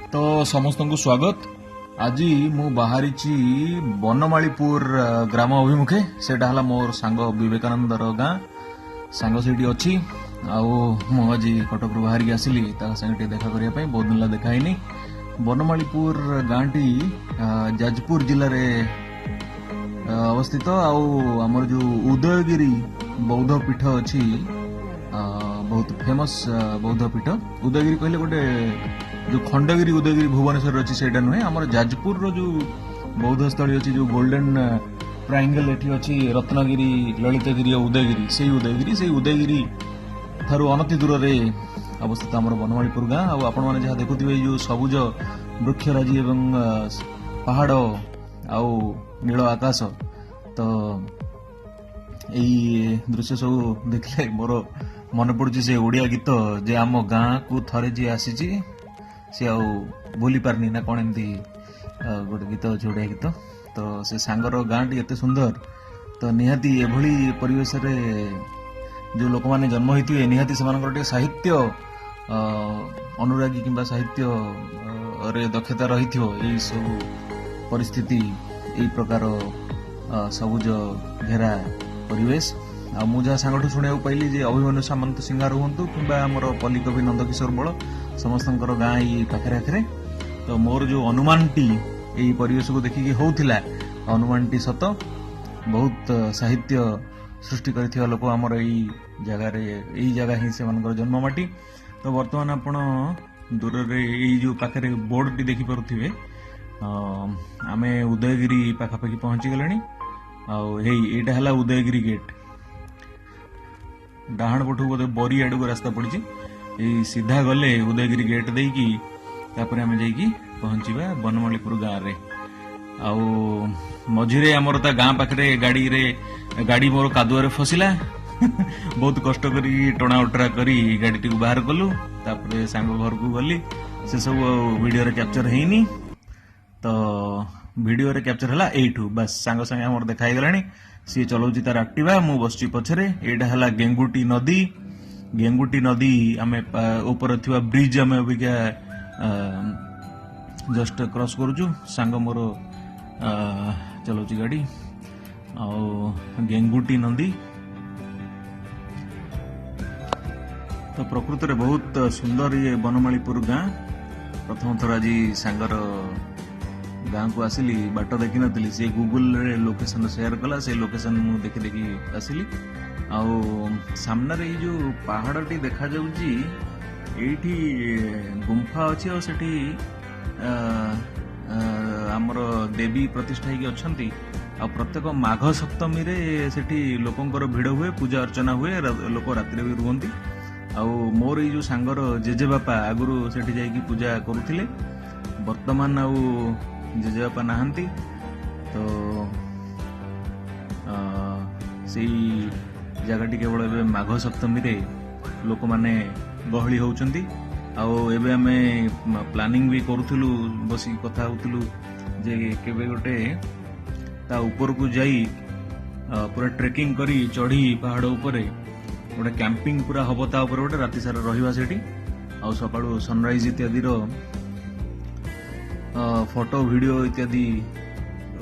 तो समस्त को स्वागत। आज मु बाहरी बनमालीपुर ग्राम अभिमुखे सेटा हला मोर सांग विवेकानंदर गाँ सांग से अच्छी आज कटक रू बाहर आसली संगे देखा करने बहुत दिन देखा है। बनमालीपुर गाँ टी जाजपुर जिले में अवस्थित आमर जो उदयगिरी बौद्ध पीठ अच्छी बहुत फेमस बौद्ध पीठ। उदयगिरी कहले गोटे जो खंडगिरी उदयगिरी भुवनेश्वर अच्छी से नुहे आम जाजपुर जो बौद्ध स्थली अच्छी जो गोल्डन ट्रायंगल एटी अच्छी रत्नगिरी ललितगिरी और उदयगिरी से उदयगिरी थारु अनति दूर रे अवस्थित आम बनमालीपुर गाँ। आपण मैंने जहाँ देखुवे जो सबुज वृक्षराजी एवं पहाड़ आउ नील आकाश तो यही दृश्य सब देखले मोर मन पड़ुची से ओडिया गीत जे आम गाँ को थरे जी आसी सी आ भूली पारनी ना कौन एमती गोटे गीत अच्छे ओडिया गीत। तो से सांगर गाँ टी एत सुंदर तो निहाती एभली परिवेश रे जो लोक माने जन्म होइथिबे निहाती से साहित्य अनुरागी किंबा साहित्य रे दक्षता रही यही सब परिस्थिति यही प्रकार सबुज घेरा परिवेश। आ मु जहाँ सांगठू शुणा पाइली जे अभिमन्यु सामंत सिंगार हूँ कि पल्ली कवि नंदकिशोर बल समस्त गाँ ये पाखे आखिरे। तो मोर जो अनुमान टी यही परिवेश को देखिकी होउथिला अनुमान टी सत बहुत साहित्य सृष्टि करथिबा लोक आमर यही जगह ही से जन्ममाटी। तो वर्तमान आपण दूर रे यही जो पाखे बोर्ड टी देखि पारुथिबे आमे उदयगिरी पाखापाखि पहुंची गलेनी। आईटा है उदयगिरी गेट डाहाण पटू बोधे बरी आड़ को रास्ता पड़ी यही सीधा गले उदयगिरी गेट देकी तापर आम जाइकी पहुंचवा बनमालीपुर गाँव रे। आउ मझिरे आमर ता गाँ पाखे गाड़ी मोर कादुआ फसिला बहुत कष्ट करी टणा उटरा करी गाड़ी टी बाहर कलु तापर सांग घर को गली से सब वीडियो रे कैप्चर हेनी। तो वीडियो रे कैप्चर हला एठू बस सांग संगे हमर देखाई गलानी सी चलाउची तार एक्टिवा मु बसची पछरे। एटा हला गेंगुटी नदी आमे ऊपर थिबा ब्रिज आमे अबिका जस्ट क्रॉस करूछु सांग मोर चलाउची गाड़ी आ गेंगुटी नदी। तो प्रकृति रे बहुत सुंदर ये बनमालीपुर गाँ। प्रथम थर आज सांगर गाँ को आसिली बाट देखी नी सी गूगल रे लोकेशन शेयर कला से लोकेशन मु देखी देखी आसिली। सामने ये जो पहाड़ टी देखा जाउची एठी गुंफा अच्छी और सेठी आमर देवी प्रतिष्ठा ही अछंती। आ प्रत्येक माघ सप्तमी रे सेठी लोकंकर भिड़ हुए पूजा अर्चना हुए लोक रात्रि भी रुहंती। आ मोर ये जो सांगर जेजे बापा आगुरु सेठी जाइकी पूजा करुथिले वर्तमान आउ जेजे बापा नहांती। तो से जगह केवल ए माघ सप्तमी रे लोक माने गहली होउचंती। एबे आमे प्लानिंग भी करूथिलु बसी कथा होउथिलु जे केबे गोटे ता ऊपर को जाई पूरा ट्रेकिंग करी चढ़ी पहाड़ उपरे गोटे कैंपिंग पूरा हम ता ऊपर गोटे राति सारा रहिबा सेठी आ सकाळु सनराइज इत्यादि रो फोटो वीडियो इत्यादि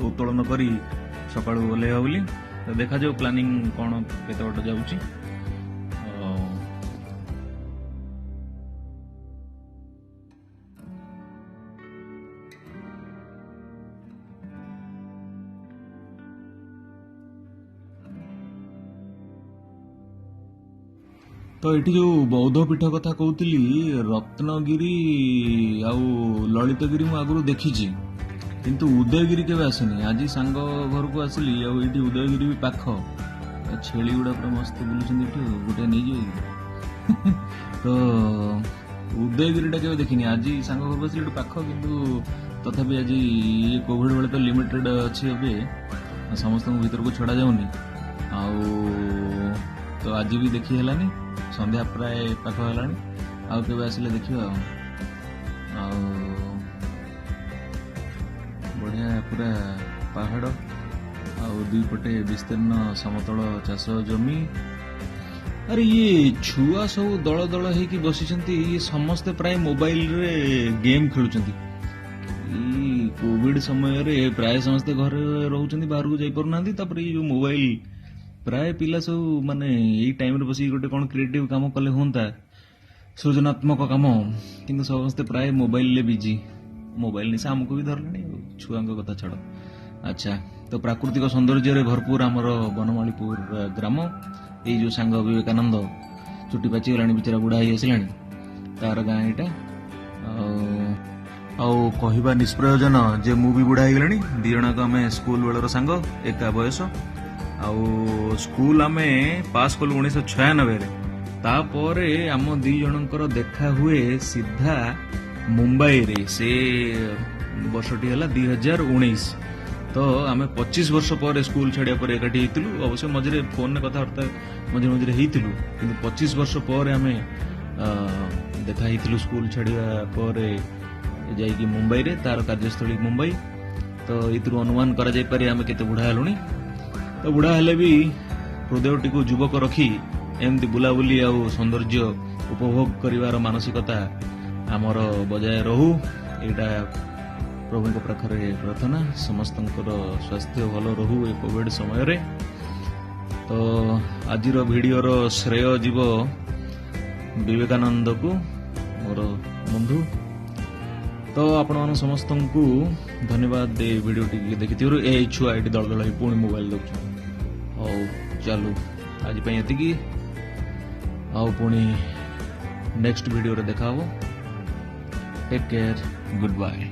उत्तोलन करी सकाळु ओलेवा बोली। तो देखा जाऊ प्लानिंग कौन केते बट जाउची। तो ये जो बौद्ध पीठ कथा कहती रत्नगिरी आउ ललितगिरी मु आगु देखी किंतु उदयगिरी केवे आसनी। आज सांग घर को आसली ये उदयगिरी भी पाख छेली गुड़ा पूरा मस्त बुलूँ गोटे नहीं तो उदयगिरी टा केवे देखनी। आज सांग घर को आसली पाख किंतु तथापि आज ये कोविड बेले तो लिमिटेड अच्छी अबे समस्त भीतर को छड़ा जाऊनी तो आज भी देखी हेलानी संध्या प्राय पाख हेलानी आउ केवे आसिले देखिबा बढ़िया पूरा पहाड़ आ दुई पटे विस्तीर्ण समतल चाष जमी अरे ये छुआ सब दल दल होगी बसिଛନ୍ତି ये समस्ते प्राय मोबाइल रे गेम खेलुଛନ୍ତି। कोविड समय रे प्राय समस्ते घर रहउଛନ୍ତି बाहर को जाई पारु नांदी तापर ये जो मोबाइल प्राय पिला सब माने एई टाइम रे बसी गोटे कोन क्रिएटिव काम कले होंता सृजनात्मक काम किंतु समस्ते प्राय मोबाइल ले बिजी मोबाइल निशा हमको भी धरलानी छुआंक कथा छाड़। अच्छा तो प्राकृतिक सौंदर्य रे भरपूर आमर बनमालीपुर ग्राम ये जो सांग विवेकानंद चुटी पाची गलानी बिचारा बुढ़ा ही आसलानी तार गाँ यहाँ कहवा निष्प्रयोजन जे मु भी बुढ़ा होगलानी दी जणक आम स्कूल बेलर सांग एका बयस आउ स्कूल आम पास कलु 1996 तापर आम दी जनकर देखा हुए सीधा मुंबई रे से वर्षटी है 2019 तो आम 25 वर्ष पर स्कूल छाड़िया पर एकाठी होइतिलु अवश्य मझे फोन ने कथबार्ता मझे मझे होइतिलु किंतु 25 वर्ष पर आम देखा होइतिलु स्कूल छाड़िया पर जाइकी मुंबई रे तार कार्यस्थली मुंबई तो इतरु अनुमान करा जाय पारे आम केते बुढ़ा हेलुनी तो बुढ़ा हेले भी हृदयटी को युवक रखी एमती बुलाबुली आ सौंदर्य उपभोग करिवार मानसिकता आमर बजाय रहू एटा प्रभु पाखरे प्रार्थना समस्त स्वास्थ्य भल रहू ए कोविड समय रे। तो आज भिडियोर श्रेय जीव विवेकानंद को मोर बंधु तो आपण समस्त को धन्यवाद दे वीडियो टी देखी ए छुआ ये दल दल पुणी मोबाइल देख हौ चलू आज ये आउ पुणी नेक्स्ट वीडियो रे देखा टेक केयर गुड बाय।